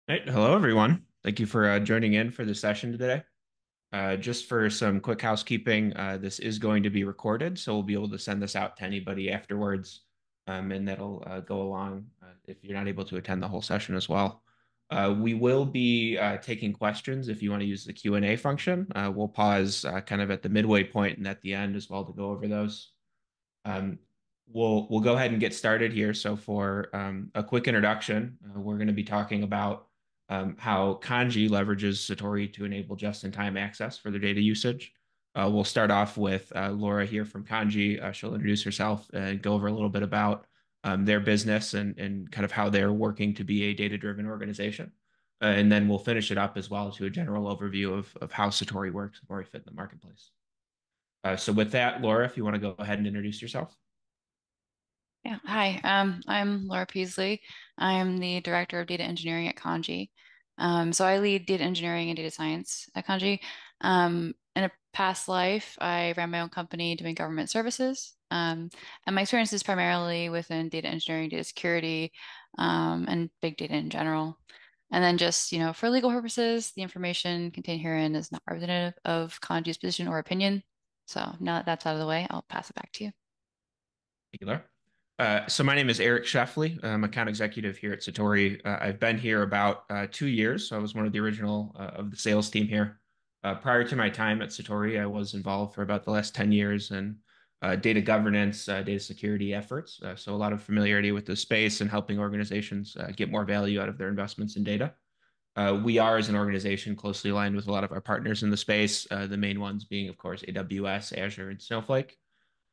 Right. Hello, everyone. Thank you for joining in for the session today. Just for some quick housekeeping, this is going to be recorded, so we'll be able to send this out to anybody afterwards, and that'll go along if you're not able to attend the whole session as well. We will be taking questions if you want to use the Q&A function. We'll pause kind of at the midway point and at the end as well to go over those. Um, we'll go ahead and get started here. So for a quick introduction, we're going to be talking about how Kandji leverages Satori to enable just-in-time access for their data usage. We'll start off with Laura here from Kandji. She'll introduce herself and go over a little bit about their business and kind of how they're working to be a data-driven organization. And then we'll finish it up as well to a general overview of how Satori works and where we fit in the marketplace. So with that, Laura, if you want to go ahead and introduce yourself. Yeah, hi. I'm Laura Peasley. I'm the Director of Data Engineering at Kandji. So I lead data engineering and data science at Kandji. In a past life, I ran my own company doing government services. And my experience is primarily within data engineering, data security, and big data in general. And then just, for legal purposes, the information contained herein is not representative of Kandji's position or opinion. So now that that's out of the way, I'll pass it back to you. Taylor. So my name is Eric Sheffley. I'm account executive here at Satori. I've been here about 2 years, so I was one of the original of the sales team here. Prior to my time at Satori, I was involved for about the last 10 years in data governance, data security efforts. So a lot of familiarity with the space and helping organizations get more value out of their investments in data. We are, as an organization, closely aligned with a lot of our partners in the space, the main ones being, of course, AWS, Azure, and Snowflake.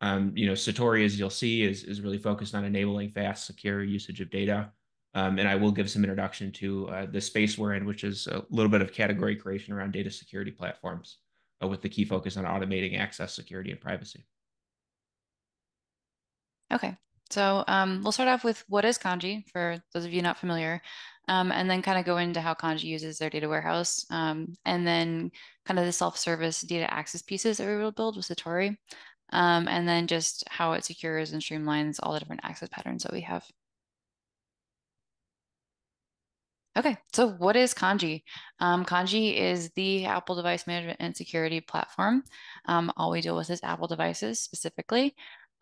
Satori, as you'll see, is really focused on enabling fast, secure usage of data. And I will give some introduction to the space we're in, which is a little bit of category creation around data security platforms, with the key focus on automating access, security, and privacy. Okay. So we'll start off with what is Kanji for those of you not familiar, and then kind of go into how Kanji uses their data warehouse, and then kind of the self-service data access pieces that we will build with Satori, and then just how it secures and streamlines all the different access patterns that we have. Okay, so what is Kanji? Kanji is the Apple device management and security platform. All we deal with is Apple devices specifically.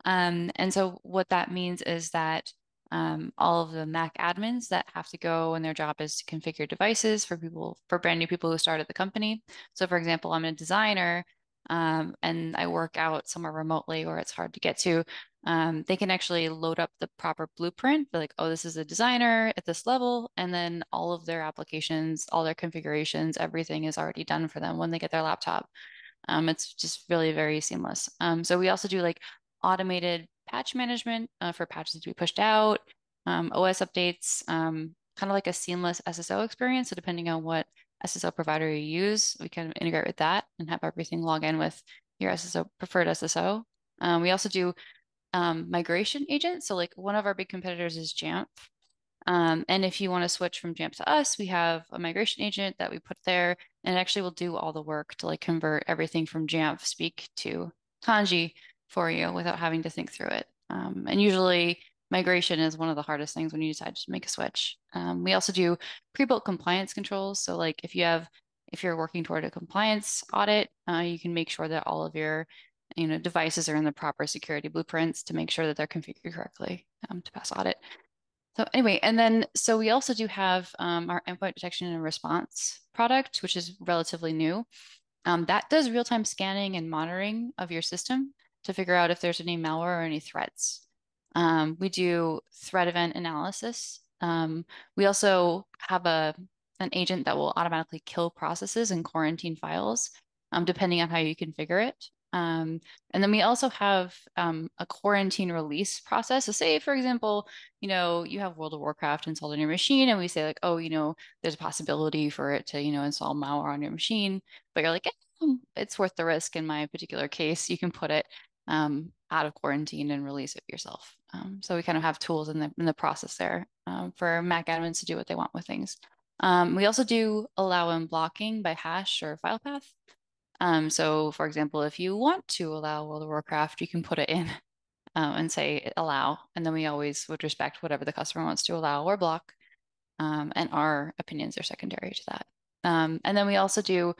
And so what that means is that all of the Mac admins that have to go and their job is to configure devices for people, for brand new people who start at the company. So for example, I'm a designer and I work out somewhere remotely or it's hard to get to. They can actually load up the proper blueprint. They're like, oh, this is a designer at this level. And then all of their applications, all their configurations, everything is already done for them when they get their laptop. It's just really very seamless. So we also do like automated patch management for patches to be pushed out, OS updates, kind of like a seamless SSO experience. So depending on what SSO provider you use, we can integrate with that and have everything log in with your SSO preferred SSO. We also do migration agent. So like one of our big competitors is Jamf. And if you want to switch from Jamf to us, we have a migration agent that we put there, and it actually will do all the work to like convert everything from Jamf speak to Kanji for you without having to think through it. And usually migration is one of the hardest things when you decide to make a switch. We also do pre-built compliance controls. So like if you're working toward a compliance audit, you can make sure that all of your devices are in the proper security blueprints to make sure that they're configured correctly to pass audit. So anyway, and then so we also do have our endpoint detection and response product, which is relatively new. That does real-time scanning and monitoring of your system to figure out if there's any malware or any threats. We do threat event analysis. We also have an agent that will automatically kill processes and quarantine files, depending on how you configure it. And then we also have a quarantine release process. So say, for example, you have World of Warcraft installed on your machine, and we say like, oh, there's a possibility for it to, install malware on your machine, but you're like, it's worth the risk in my particular case. You can put it out of quarantine and release it yourself. So we kind of have tools in the process there for Mac admins to do what they want with things. We also do allow unblocking by hash or file path. So for example, if you want to allow World of Warcraft, you can put it in and say allow, and then we always would respect whatever the customer wants to allow or block. and our opinions are secondary to that. And then we also do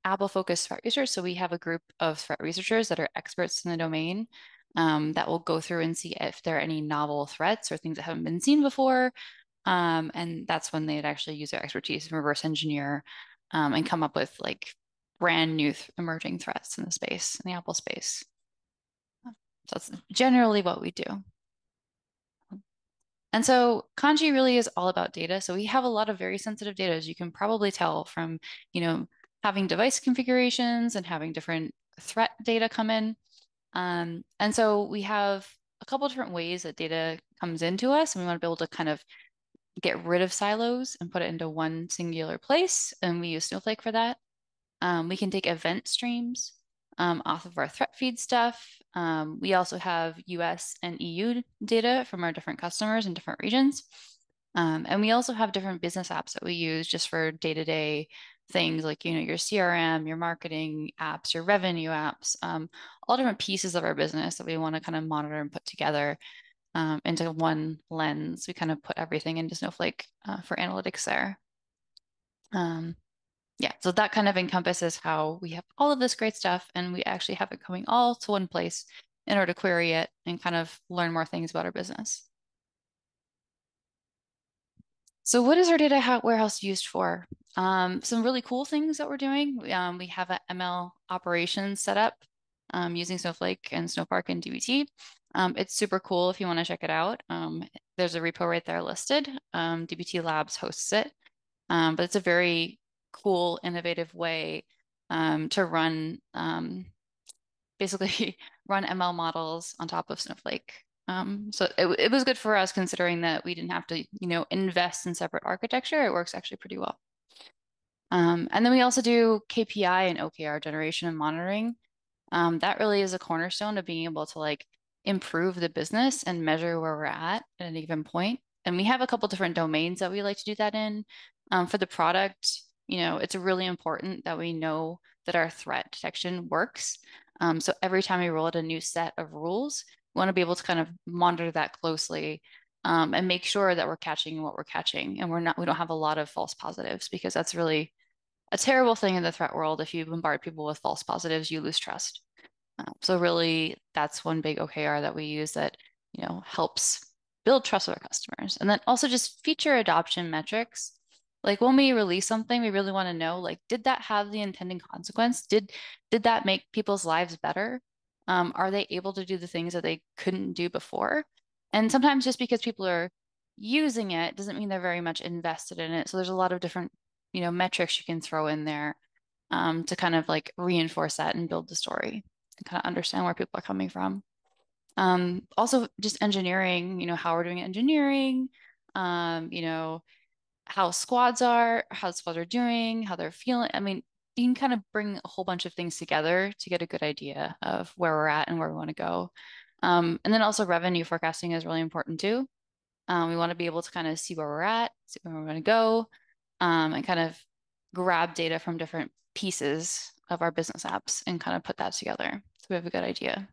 Apple-focused threat research. So we have a group of threat researchers that are experts in the domain that will go through and see if there are any novel threats or things that haven't been seen before. And that's when they'd actually use their expertise and reverse engineer and come up with like brand new emerging threats in the space, in the Apple space. So that's generally what we do. And so Kandji really is all about data. So we have a lot of very sensitive data, as you can probably tell from, having device configurations and having different threat data come in. And so we have a couple different ways that data comes into us, and we want to be able to kind of get rid of silos and put it into one singular place. And we use Snowflake for that. We can take event streams off of our threat feed stuff. We also have US and EU data from our different customers in different regions. And we also have different business apps that we use just for day-to-day things like, your CRM, your marketing apps, your revenue apps, all different pieces of our business that we want to kind of monitor and put together into one lens. We kind of put everything into Snowflake for analytics there. Yeah, so that kind of encompasses how we have all of this great stuff and we actually have it coming all to one place in order to query it and kind of learn more things about our business. So what is our data warehouse used for? Some really cool things that we're doing. We have an ML operations set up using Snowflake and Snowpark and dbt. It's super cool if you want to check it out. There's a repo right there listed. dbt Labs hosts it. But it's a very cool, innovative way to run, basically run ML models on top of Snowflake. So it was good for us considering that we didn't have to, invest in separate architecture. It works actually pretty well. And then we also do KPI and OKR generation and monitoring. That really is a cornerstone of being able to like improve the business and measure where we're at any given point. And we have a couple different domains that we like to do that in. For the product, it's really important that we know that our threat detection works. So every time we roll out a new set of rules, we want to be able to kind of monitor that closely and make sure that we're catching what we're catching and we don't have a lot of false positives because that's really a terrible thing in the threat world. If you bombard people with false positives, you lose trust. So really, that's one big OKR that we use that, helps build trust with our customers. And then also just feature adoption metrics. Like when we release something, we really want to know, like, did that have the intended consequence? Did that make people's lives better? Are they able to do the things that they couldn't do before? And sometimes just because people are using it doesn't mean they're very much invested in it. So there's a lot of different, metrics you can throw in there to kind of like reinforce that and build the story and kind of understand where people are coming from. Also just engineering, how we're doing engineering, how squads are doing, how they're feeling. I mean, you can kind of bring a whole bunch of things together to get a good idea of where we're at and where we want to go. And then also revenue forecasting is really important too. We want to be able to kind of see where we're at, see where we're going to go, and kind of grab data from different pieces of our business apps and kind of put that together so we have a good idea.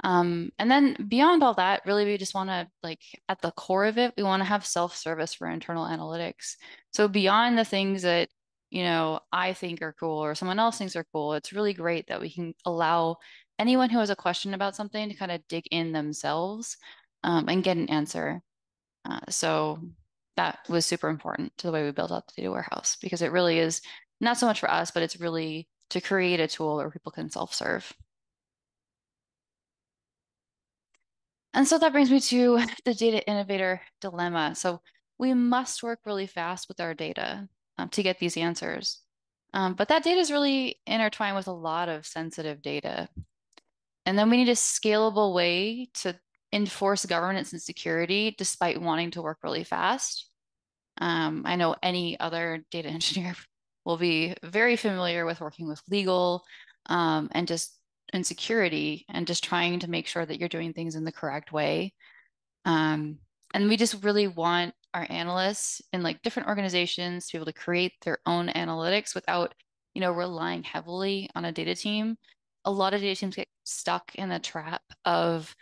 And then beyond all that, really, we just want to like at the core of it, we want to have self-service for internal analytics. So beyond the things that, I think are cool or someone else thinks are cool, it's really great that we can allow anyone who has a question about something to kind of dig in themselves and get an answer. So that was super important to the way we built out the data warehouse because it really is not so much for us, but it's really to create a tool where people can self-serve. And so that brings me to the data innovator dilemma. So we must work really fast with our data to get these answers. But that data is really intertwined with a lot of sensitive data. And then we need a scalable way to enforce governance and security despite wanting to work really fast. I know any other data engineer will be very familiar with working with legal and just in security and just trying to make sure that you're doing things in the correct way. And we just really want our analysts in like different organizations to be able to create their own analytics without, relying heavily on a data team. A lot of data teams get stuck in the trap of,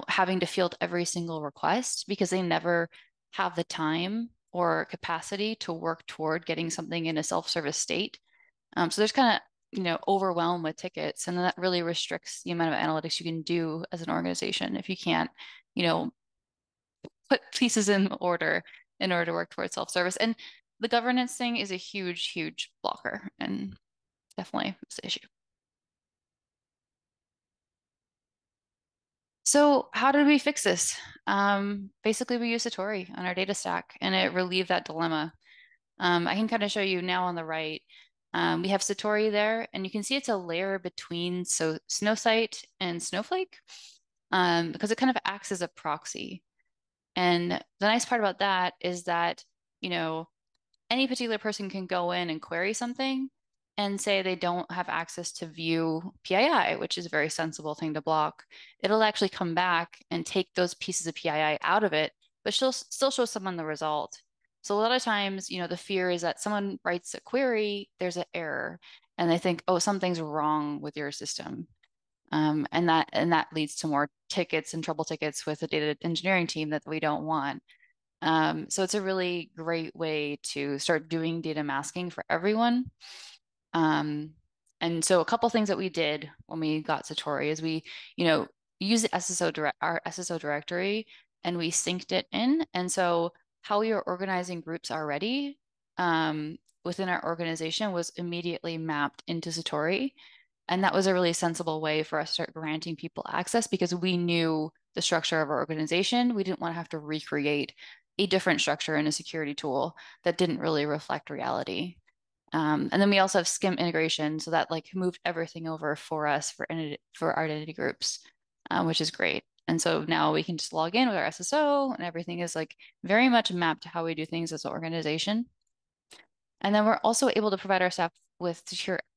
having to field every single request because they never have the time or capacity to work toward getting something in a self-service state. So there's kind of, overwhelm with tickets, and then that really restricts the amount of analytics you can do as an organization if you can't, you know, put pieces in order to work towards self-service. And the governance thing is a huge, huge blocker, and definitely it's the issue. So how did we fix this? Basically, we use Satori on our data stack, and it relieved that dilemma. I can kind of show you now on the right. We have Satori there, and you can see it's a layer between Snowsight and Snowflake, because it kind of acts as a proxy. And the nice part about that is that, you know, any particular person can go in and query something and say they don't have access to view PII, which is a very sensible thing to block. It'll actually come back and take those pieces of PII out of it, but she'll still show someone the result. So a lot of times, the fear is that someone writes a query, there's an error, and they think, oh, something's wrong with your system. And that leads to more tickets and trouble tickets with the data engineering team that we don't want. So it's a really great way to start doing data masking for everyone. And so a couple things that we did when we got Satori is we, use our SSO directory, and we synced it in. And so how we are organizing groups already within our organization was immediately mapped into Satori. And that was a really sensible way for us to start granting people access because we knew the structure of our organization. We didn't want to have to recreate a different structure in a security tool that didn't really reflect reality. And then we also have SCIM integration, so that moved everything over for us for our identity groups, which is great. And so now we can just log in with our SSO, and everything is very much mapped to how we do things as an organization. And then we're also able to provide our staff with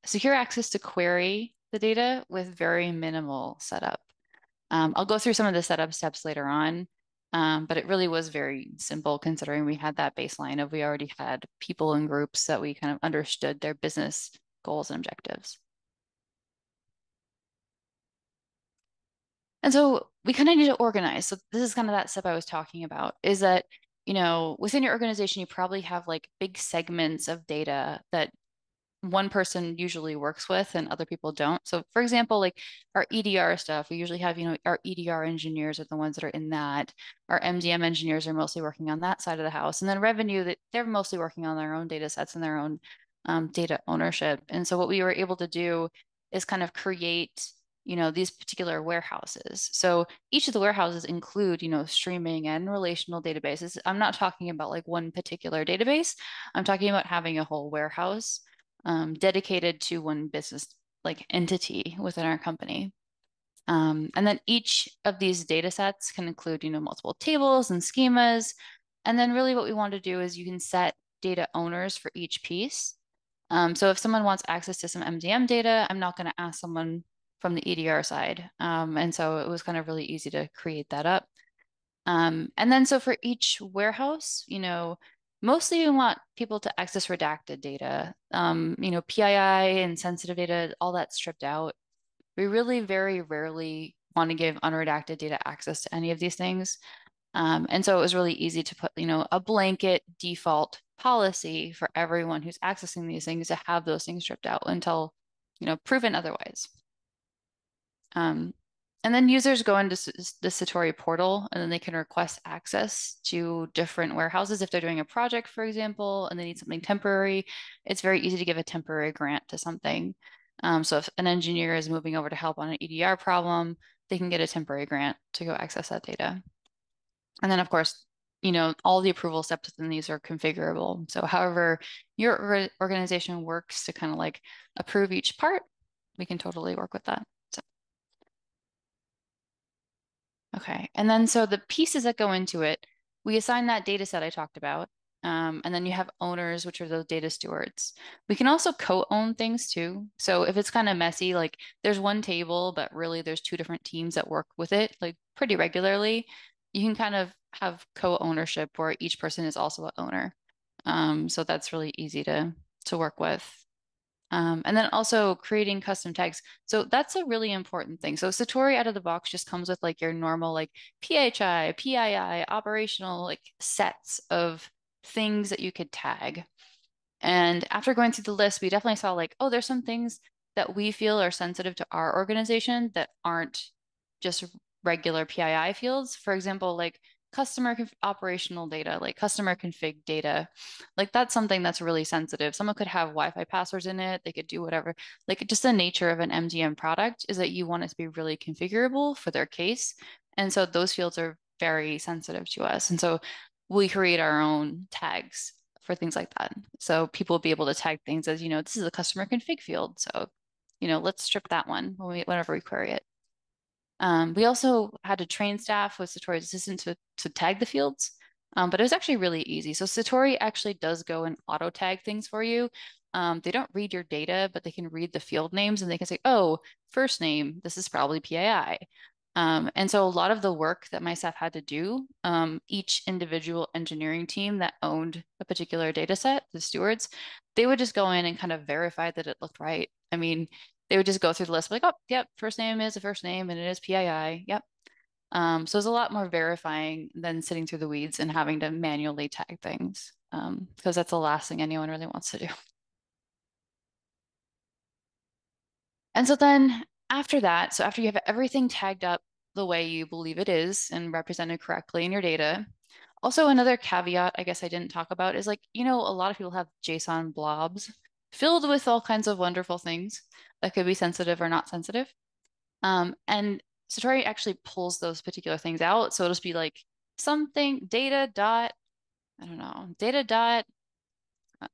secure access to query the data with very minimal setup. I'll go through some of the setup steps later on, but it really was very simple considering we had that baseline of we already had people in groups that we kind of understood their business goals and objectives. And so we kind of need to organize. So this is kind of that step I was talking about, is that, within your organization, you probably have big segments of data that one person usually works with and other people don't. So for example, our EDR stuff, we usually have, our EDR engineers are the ones that are in that. Our MDM engineers are mostly working on that side of the house. And then revenue, that they're mostly working on their own data sets and their own data ownership. And so what we were able to do is kind of create, these particular warehouses. So each of the warehouses include, streaming and relational databases. I'm not talking about one particular database. I'm talking about having a whole warehouse dedicated to one business entity within our company. And then each of these data sets can include, multiple tables and schemas. And then really what we want to do is you can set data owners for each piece. So if someone wants access to some MDM data, I'm not going to ask someone from the EDR side. And so it was kind of really easy to create that up. And then so for each warehouse, mostly we want people to access redacted data, PII and sensitive data, all that stripped out. We really very rarely want to give unredacted data access to any of these things. And so it was really easy to put, a blanket default policy for everyone who's accessing these things to have those things stripped out until, proven otherwise. And then users go into the Satori portal, and then they can request access to different warehouses. If they're doing a project, for example, and they need something temporary, it's very easy to give a temporary grant to something. So if an engineer is moving over to help on an EDR problem, they can get a temporary grant to go access that data. And then, of course, all the approval steps within these are configurable. So however your organization works to kind of approve each part, we can totally work with that. Okay, and then so the pieces that go into it, we assign that data set I talked about, and then you have owners, which are those data stewards. We can also co-own things too. So if it's kind of messy, there's one table, but really there's two different teams that work with it, pretty regularly, you can kind of have co-ownership where each person is also an owner. So that's really easy to work with. And then also creating custom tags. So that's a really important thing. So Satori out of the box just comes with your normal PHI, PII, operational sets of things that you could tag. And after going through the list, we definitely saw like, oh, there's some things that we feel are sensitive to our organization that aren't just regular PII fields. For example, like operational data, like customer config data. Like that's something that's really sensitive. Someone could have Wi-Fi passwords in it. They could do whatever. Like just the nature of an MDM product is that you want it to be really configurable for their case. And so those fields are very sensitive to us. And so we create our own tags for things like that. So people will be able to tag things as, this is a customer config field. So, let's strip that one whenever we query it. We also had to train staff with Satori's assistant to tag the fields, but it was actually really easy. So Satori actually does go and auto tag things for you. They don't read your data, but they can read the field names and they can say, oh, first name, this is probably PAI. And so a lot of the work that my staff had to do, each individual engineering team that owned a particular data set, the stewards, they would just go in and kind of verify that it looked right. I mean, they would just go through the list like, oh, yep, first name is a first name and it is PII. Yep. So it's a lot more verifying than sitting through the weeds and having to manually tag things, because that's the last thing anyone really wants to do. And so then after that, so after you have everything tagged up the way you believe it is and represented correctly in your data, also another caveat I guess I didn't talk about is like, a lot of people have JSON blobs filled with all kinds of wonderful things that could be sensitive or not sensitive. And Satori actually pulls those particular things out. So it'll just be like something data dot, I don't know, data dot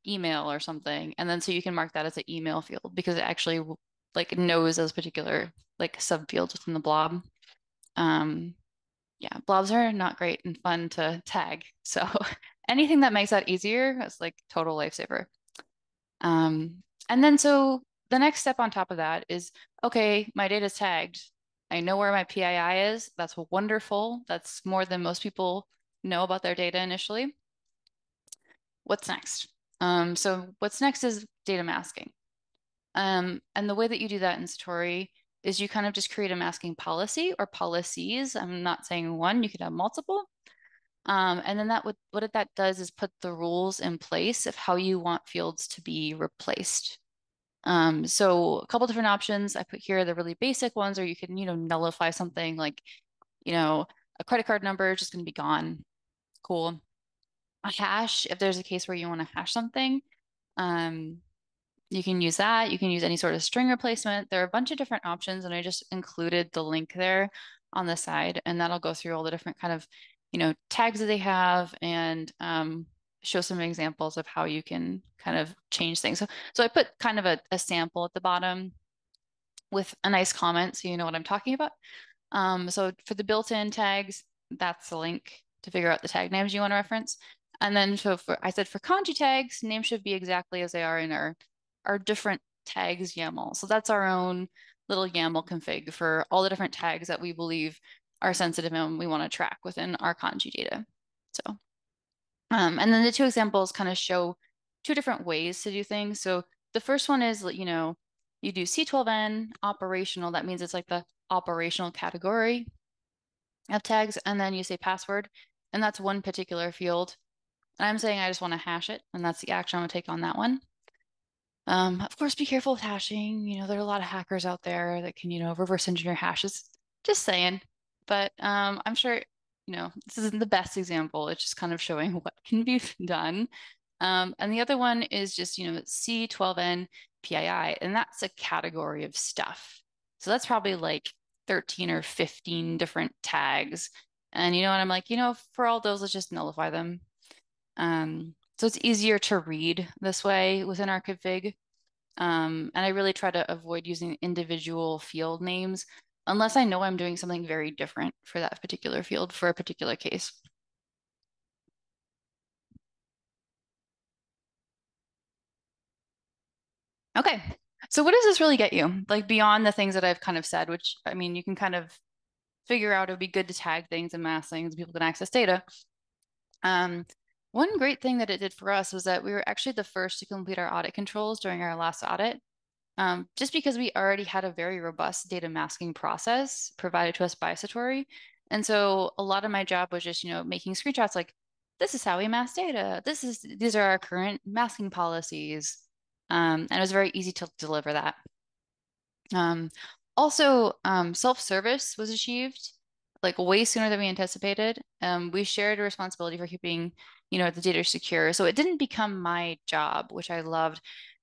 email or something. And then so you can mark that as an email field because it actually like knows those particular like subfields within the blob. Yeah, blobs are not great and fun to tag. So anything that makes that easier is like total lifesaver. And then so the next step on top of that is, okay, my data's tagged. I know where my PII is. That's wonderful. That's more than most people know about their data initially. What's next? So what's next is data masking. And the way that you do that in Satori is you kind of just create a masking policy or policies. I'm not saying one, you could have multiple. And then what that does is put the rules in place of how you want fields to be replaced. So a couple different options I put here, the really basic ones, or you can, nullify something like, a credit card number is just going to be gone. Cool. A hash, if there's a case where you want to hash something, you can use that. You can use any sort of string replacement. There are a bunch of different options, and I just included the link there on the side, and that'll go through all the different kind of, tags that they have and show some examples of how you can kind of change things. So I put kind of a sample at the bottom with a nice comment so you know what I'm talking about. So for the built-in tags, that's the link to figure out the tag names you want to reference. And then I said for kanji tags, names should be exactly as they are in our different tags YAML. So that's our own little YAML config for all the different tags that we believe are sensitive and we want to track within our kanji data. So, and then the two examples kind of show two different ways to do things. So the first one is, you do C12N operational. That means it's like the operational category of tags. And then you say password, and that's one particular field. And I'm saying I just want to hash it, and that's the action I'm going to take on that one. Of course, be careful with hashing. There are a lot of hackers out there that can, reverse engineer hashes. Just saying. But I'm sure, this isn't the best example. It's just kind of showing what can be done. And the other one is just, C12N PII, and that's a category of stuff. So that's probably like 13 or 15 different tags. And and I'm like, for all those, let's just nullify them. So it's easier to read this way within our config. And I really try to avoid using individual field names unless I know I'm doing something very different for that particular field for a particular case. Okay, so what does this really get you? Like beyond the things that I've kind of said, which I mean, you can kind of figure out it would be good to tag things and mask things, people can access data. One great thing that it did for us was that we were actually the first to complete our audit controls during our last audit. Just because we already had a very robust data masking process provided to us by Satori. And so a lot of my job was just, making screenshots like, this is how we mask data. These are our current masking policies. And it was very easy to deliver that. Um, Also, self-service was achieved like way sooner than we anticipated. We shared a responsibility for keeping, the data secure. So it didn't become my job, which I loved.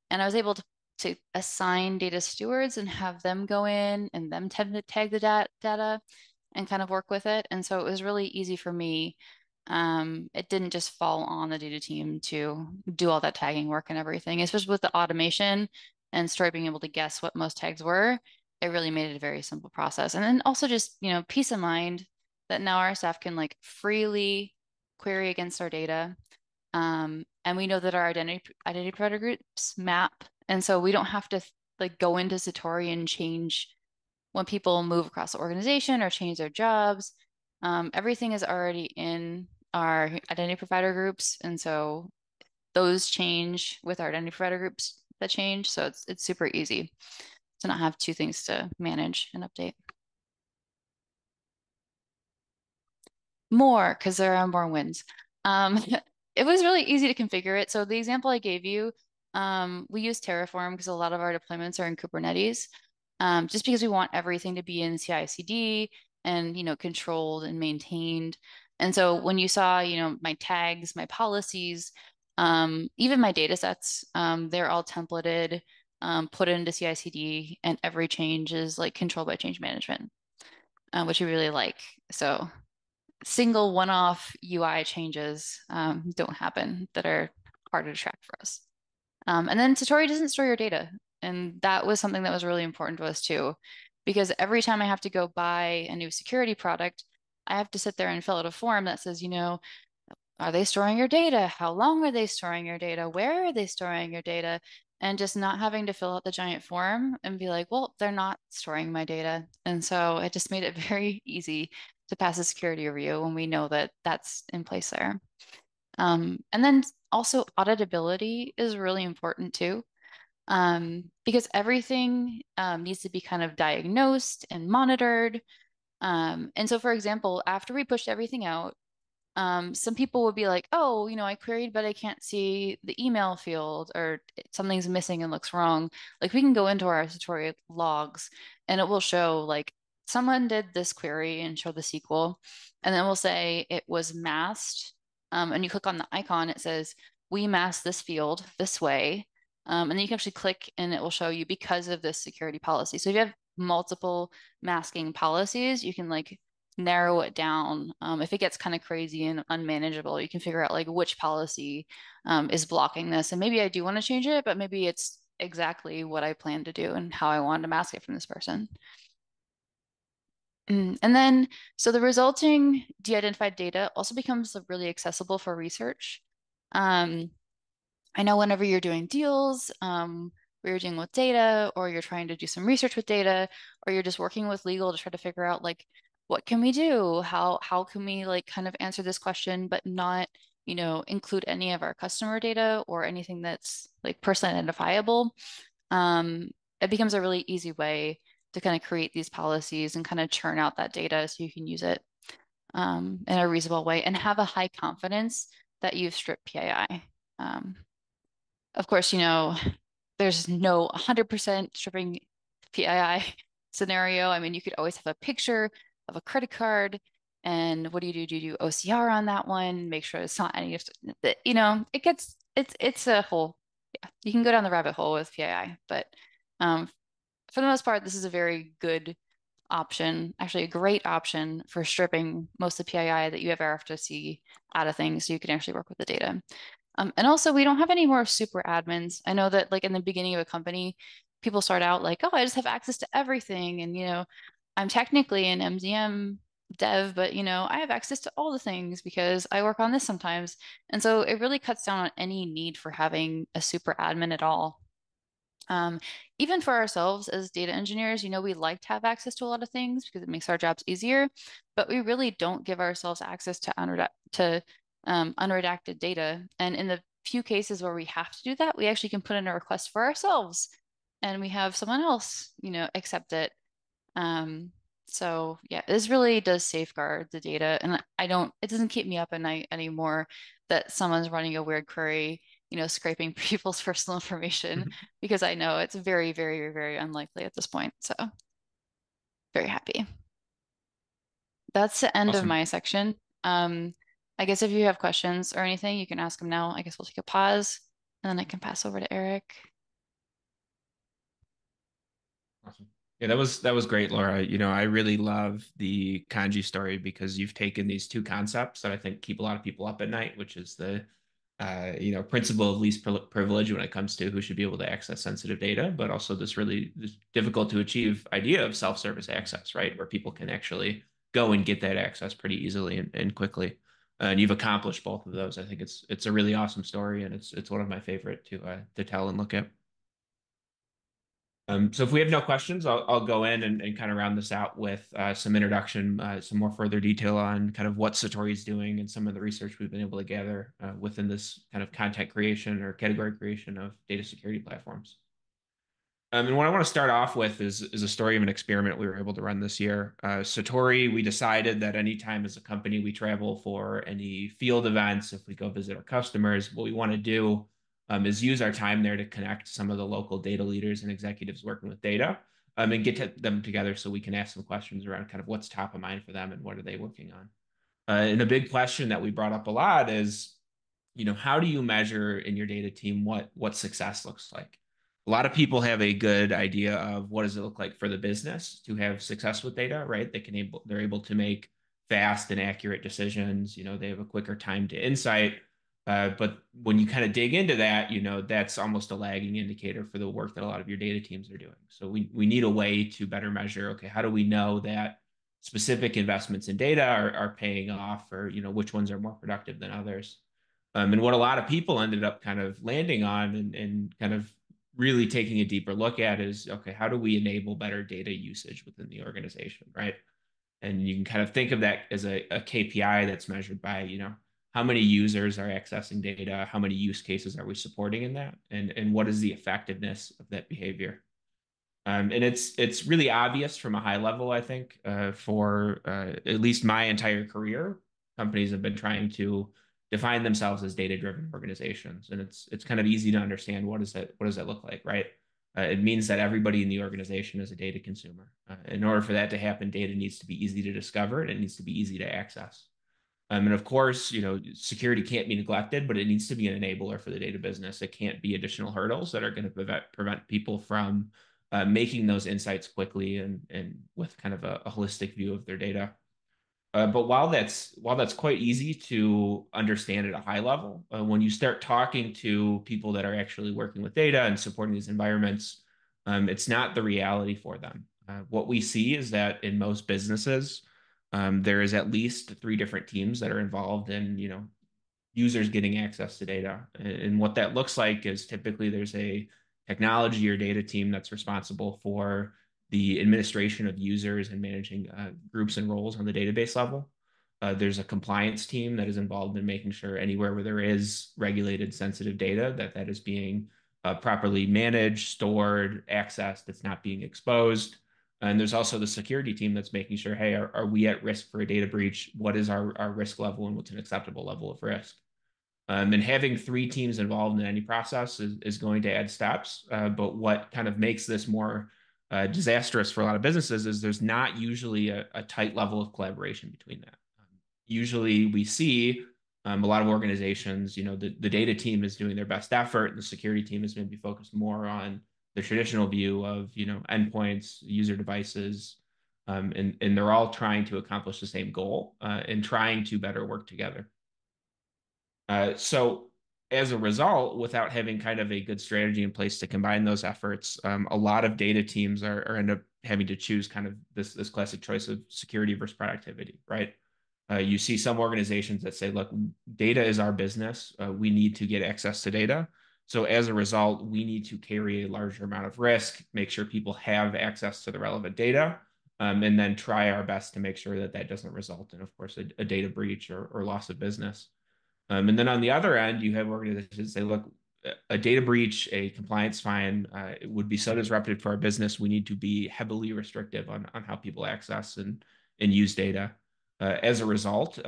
And I was able to assign data stewards and have them go in and them tag the data and kind of work with it. And so it was really easy for me. It didn't just fall on the data team to do all that tagging work and everything, especially with the automation and Story being able to guess what most tags were. It really made it a very simple process. And then also just, peace of mind that now our staff can like freely query against our data. And we know that our identity provider groups map. And so we don't have to like go into Satori and change when people move across the organization or change their jobs. Everything is already in our identity provider groups. And so those change with our identity provider groups that change. So it's super easy to not have two things to manage and update. More because there are more wins. Um, it was really easy to configure it. So the example I gave you, we use Terraform because a lot of our deployments are in Kubernetes, just because we want everything to be in CI/CD and controlled and maintained. And so when you saw my tags, my policies, even my data sets, they're all templated, put into CI/CD, and every change is like controlled by change management, which we really like. So single one-off UI changes don't happen that are harder to track for us. And then Satori doesn't store your data. And that was something that was really important to us too, because every time I have to go buy a new security product, I have to sit there and fill out a form that says, are they storing your data? How long are they storing your data? Where are they storing your data? And just not having to fill out the giant form and be like, well, they're not storing my data. And so it just made it very easy to pass a security review when we know that that's in place there. And then also auditability is really important too, because everything needs to be kind of diagnosed and monitored. And so, for example, after we pushed everything out, some people would be like, oh, I queried, but I can't see the email field or something's missing and looks wrong. Like we can go into our Satori logs and it will show like someone did this query and show the SQL. And then we'll say it was masked. And you click on the icon, it says, we masked this field this way. And then you can actually click and it will show you because of this security policy. So if you have multiple masking policies, you can like narrow it down. If it gets kind of crazy and unmanageable, you can figure out like which policy is blocking this. And maybe I do want to change it, but maybe it's exactly what I plan to do and how I wanted to mask it from this person. And then, so the resulting de-identified data also becomes really accessible for research. Um, I know whenever you're doing deals, where you're dealing with data, or you're trying to do some research with data, or you're just working with legal to try to figure out like what can we do? How can we like kind of answer this question, but not, include any of our customer data or anything that's like personally identifiable. It becomes a really easy way to kind of create these policies and kind of churn out that data so you can use it in a reasonable way and have a high confidence that you've stripped PII. Of course, there's no 100% stripping PII scenario. I mean, you could always have a picture of a credit card. And what do you do? Do you do OCR on that one? Make sure it's not any of the, it's a whole, yeah, you can go down the rabbit hole with PII. But for the most part, this is a very good option, actually a great option for stripping most of the PII that you ever have to see out of things so you can actually work with the data. And also, we don't have any more super admins. I know that, like, in the beginning of a company, people start out like, oh, I just have access to everything. And, I'm technically an MDM dev, but, I have access to all the things because I work on this sometimes. And so it really cuts down on any need for having a super admin at all. Even for ourselves as data engineers, we like to have access to a lot of things because it makes our jobs easier, but we really don't give ourselves access to unredacted data. And in the few cases where we have to do that, we actually can put in a request for ourselves and we have someone else, accept it. So yeah, this really does safeguard the data. And it doesn't keep me up at night anymore that someone's running a weird query, scraping people's personal information because I know it's very, very, very unlikely at this point. So very happy. That's the end of Awesome. my section. Um, I guess if you have questions or anything, you can ask them now. I guess we'll take a pause and then I can pass over to Eric. Awesome. Yeah, that was great, Laura. I really love the kanji story because you've taken these two concepts that I think keep a lot of people up at night, which is the principle of least privilege when it comes to who should be able to access sensitive data, but also this difficult to achieve idea of self-service access, right? Where people can actually go and get that access pretty easily and quickly. And you've accomplished both of those. I think it's a really awesome story, and it's one of my favorite to tell and look at. So if we have no questions, I'll go in and kind of round this out with some introduction, some more further detail on kind of what Satori is doing and some of the research we've been able to gather within this kind of content creation or category creation of data security platforms. And what I want to start off with is a story of an experiment we were able to run this year. Satori, we decided that anytime as a company we travel for any field events, if we go visit our customers, what we want to do is use our time there to connect some of the local data leaders and executives working with data and them together so we can ask some questions around kind of what's top of mind for them and what are they working on. And a big question that we brought up a lot is, how do you measure in your data team what success looks like? A lot of people have a good idea of what does it look like for the business to have success with data, right? They're able to make fast and accurate decisions. They have a quicker time to insight. But when you kind of dig into that, that's almost a lagging indicator for the work that a lot of your data teams are doing. So we need a way to better measure, okay, how do we know that specific investments in data are paying off, or which ones are more productive than others. And what a lot of people ended up kind of landing on and kind of really taking a deeper look at is, okay, how do we enable better data usage within the organization, right? And you can kind of think of that as a KPI that's measured by, how many users are accessing data, how many use cases are we supporting in that, and what is the effectiveness of that behavior. And it's really obvious from a high level, I think, for at least my entire career, companies have been trying to define themselves as data-driven organizations, and it's kind of easy to understand what does that look like, right? It means that everybody in the organization is a data consumer. In order for that to happen, data needs to be easy to discover and it needs to be easy to access. And of course, security can't be neglected, but it needs to be an enabler for the data business. It can't be additional hurdles that are going to prevent people from making those insights quickly and with kind of a holistic view of their data. But while that's quite easy to understand at a high level, when you start talking to people that are actually working with data and supporting these environments, it's not the reality for them. What we see is that in most businesses, there is at least three different teams that are involved in, users getting access to data. And what that looks like is typically there's a technology or data team that's responsible for the administration of users and managing groups and roles on the database level. There's a compliance team that is involved in making sure anywhere where there is regulated sensitive data that is being properly managed, stored, accessed, it's not being exposed. And there's also the security team that's making sure, hey, are we at risk for a data breach? What is our risk level and what's an acceptable level of risk? And having three teams involved in any process is going to add steps. But what kind of makes this more disastrous for a lot of businesses is there's not usually a tight level of collaboration between that. Usually we see a lot of organizations, the data team is doing their best effort, and the security team is maybe focused more on the traditional view of, endpoints, user devices, and they're all trying to accomplish the same goal and trying to better work together. So as a result, without having kind of a good strategy in place to combine those efforts, a lot of data teams are end up having to choose kind of this classic choice of security versus productivity, right? You see some organizations that say, look, data is our business. We need to get access to data. So as a result, we need to carry a larger amount of risk, make sure people have access to the relevant data, and then try our best to make sure that that doesn't result in, of course, a data breach or loss of business. And then on the other end, you have organizations say, look, a data breach, a compliance fine, it would be so disruptive for our business. We need to be heavily restrictive on how people access and use data. As a result,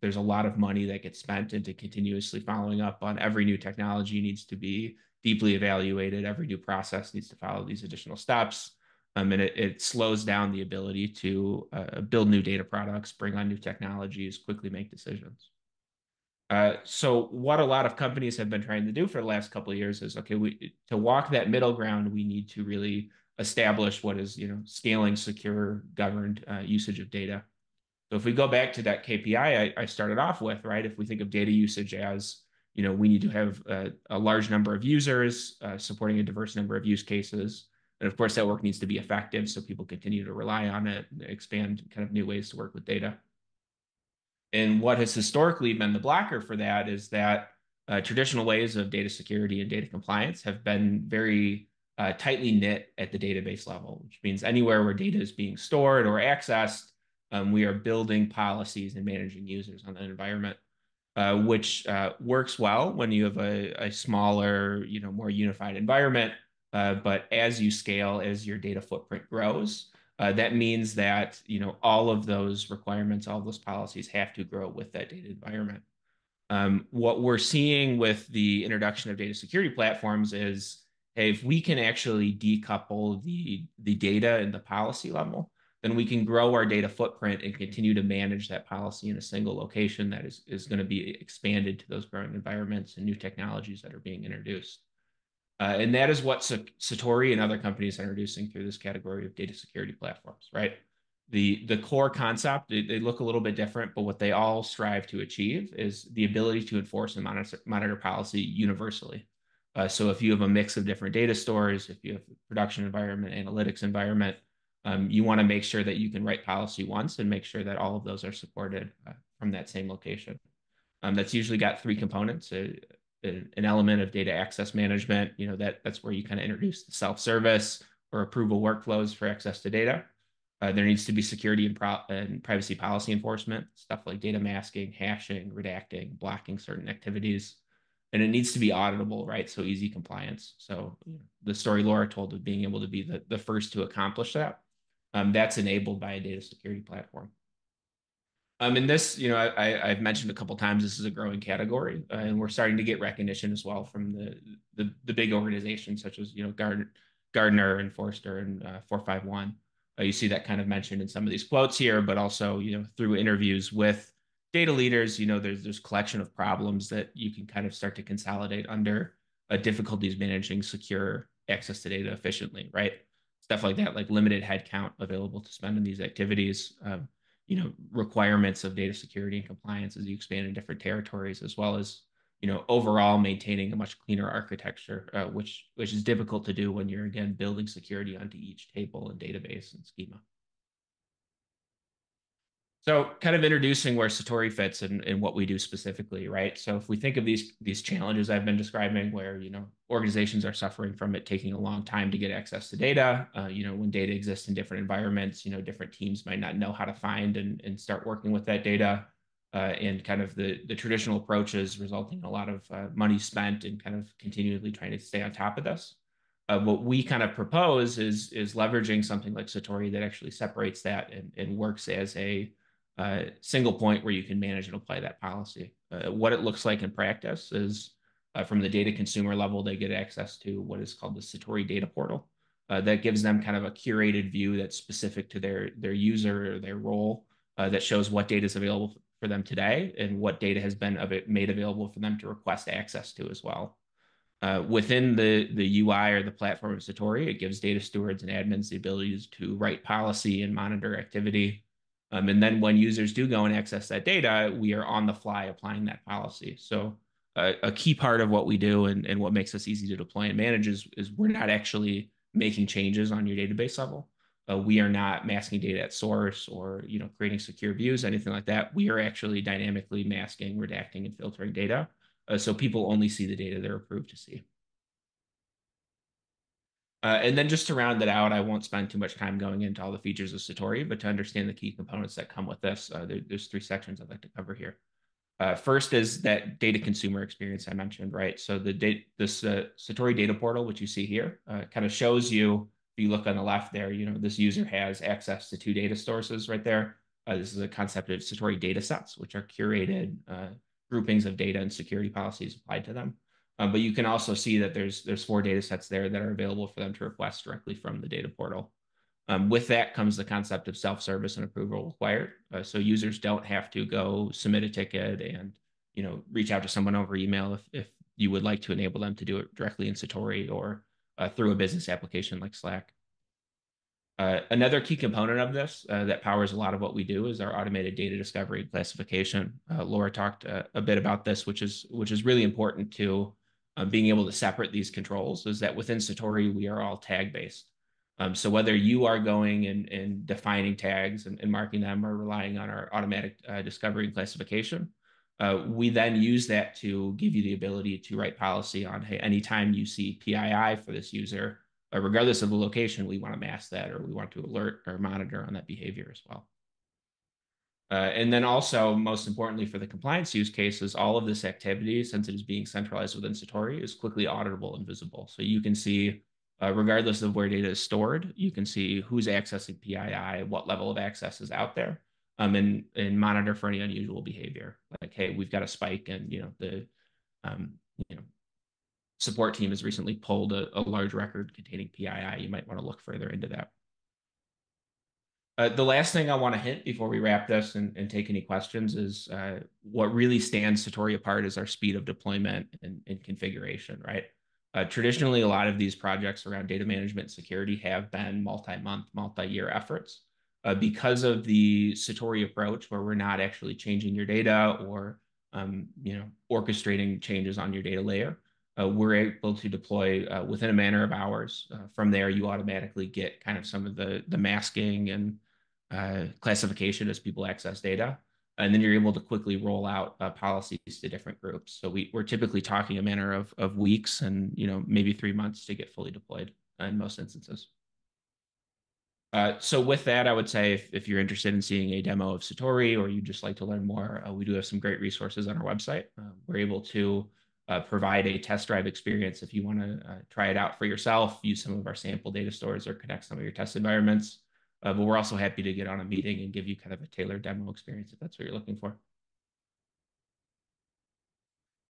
there's a lot of money that gets spent into continuously following up on every new technology needs to be deeply evaluated. Every new process needs to follow these additional steps. And it slows down the ability to build new data products, bring on new technologies, quickly make decisions. So what a lot of companies have been trying to do for the last couple of years is, okay, to walk that middle ground, we need to really establish what is, scaling, secure, governed usage of data. So if we go back to that KPI I started off with, right? If we think of data usage as, we need to have a large number of users supporting a diverse number of use cases. And of course, that work needs to be effective so people continue to rely on it, and expand kind of new ways to work with data. And what has historically been the blocker for that is that traditional ways of data security and data compliance have been very tightly knit at the database level, which means anywhere where data is being stored or accessed, we are building policies and managing users on that environment, which works well when you have a smaller, more unified environment. But as you scale, as your data footprint grows, that means that all of those requirements, all of those policies have to grow with that data environment. What we're seeing with the introduction of data security platforms is, hey, if we can actually decouple the data and the policy level, then we can grow our data footprint and continue to manage that policy in a single location that is going to be expanded to those growing environments and new technologies that are being introduced. And that is what Satori and other companies are introducing through this category of data security platforms, right? The core concept, they look a little bit different, but what they all strive to achieve is the ability to enforce and monitor policy universally. So if you have a mix of different data stores, if you have a production environment, analytics environment, you want to make sure that you can write policy once and make sure that all of those are supported from that same location. That's usually got three components. An element of data access management, that's where you kind of introduce the self-service or approval workflows for access to data. There needs to be security and privacy policy enforcement, stuff like data masking, hashing, redacting, blocking certain activities. And it needs to be auditable, right? So easy compliance. So the story Laura told of being able to be the first to accomplish that, that's enabled by a data security platform. And this, I've mentioned a couple times, this is a growing category, and we're starting to get recognition as well from the big organizations such as Gardner and Forrester and 451. You see that kind of mentioned in some of these quotes here, but also through interviews with data leaders, there's collection of problems that you can kind of start to consolidate under difficulties managing secure access to data efficiently, right? Stuff like that, like limited headcount available to spend on these activities. Requirements of data security and compliance as you expand in different territories, as well as overall maintaining a much cleaner architecture, which is difficult to do when you're again building security onto each table and database and schema. So kind of introducing where Satori fits and what we do specifically, right? So if we think of these challenges I've been describing where, organizations are suffering from it taking a long time to get access to data, when data exists in different environments, different teams might not know how to find and start working with that data. And kind of the traditional approaches resulting in a lot of money spent and kind of continually trying to stay on top of this. What we kind of propose is leveraging something like Satori that actually separates that and works as a single point where you can manage and apply that policy. What it looks like in practice is from the data consumer level, they get access to what is called the Satori data portal. That gives them kind of a curated view that's specific to their user or their role, that shows what data is available for them today and what data has been made available for them to request access to as well. Within the UI or the platform of Satori, it gives data stewards and admins the abilities to write policy and monitor activity. And then when users do go and access that data, we are on the fly applying that policy. So a key part of what we do and what makes us easy to deploy and manage is we're not actually making changes on your database level. We are not masking data at source or creating secure views, anything like that. We are actually dynamically masking, redacting, and filtering data. So people only see the data they're approved to see. And then just to round it out, I won't spend too much time going into all the features of Satori, but to understand the key components that come with this, there's three sections I'd like to cover here. First is that data consumer experience I mentioned, right? So this Satori data portal, which you see here, kind of shows you, if you look on the left there, this user has access to two data sources right there. This is a concept of Satori data sets, which are curated groupings of data and security policies applied to them. But you can also see that there's four data sets there that are available for them to request directly from the data portal. With that comes the concept of self-service and approval required. So users don't have to go submit a ticket and reach out to someone over email if you would like to enable them to do it directly in Satori or through a business application like Slack. Another key component of this that powers a lot of what we do is our automated data discovery and classification. Laura talked a bit about this, which is really important to being able to separate these controls. Is that within Satori we are all tag based. So whether you are going and defining tags and marking them or relying on our automatic discovery and classification, we then use that to give you the ability to write policy on, hey, anytime you see PII for this user, regardless of the location, we want to mask that or we want to alert or monitor on that behavior as well. And then also, most importantly for the compliance use cases, all of this activity, since it is being centralized within Satori, is quickly auditable and visible. So you can see, regardless of where data is stored, you can see who's accessing PII, what level of access is out there, and monitor for any unusual behavior. Like, hey, we've got a spike, and the support team has recently pulled a large record containing PII. You might want to look further into that. The last thing I want to hint before we wrap this and take any questions is what really stands Satori apart is our speed of deployment and configuration, right? Traditionally, a lot of these projects around data management and security have been multi-month, multi-year efforts. Because of the Satori approach, where we're not actually changing your data or orchestrating changes on your data layer, we're able to deploy within a matter of hours. From there, you automatically get kind of some of the masking and classification as people access data. And then you're able to quickly roll out policies to different groups. So we're typically talking a matter of weeks and maybe 3 months to get fully deployed in most instances. So with that, I would say if you're interested in seeing a demo of Satori or you'd just like to learn more, we do have some great resources on our website. We're able to provide a test drive experience if you want to try it out for yourself, use some of our sample data stores or connect some of your test environments. But we're also happy to get on a meeting and give you kind of a tailored demo experience if that's what you're looking for.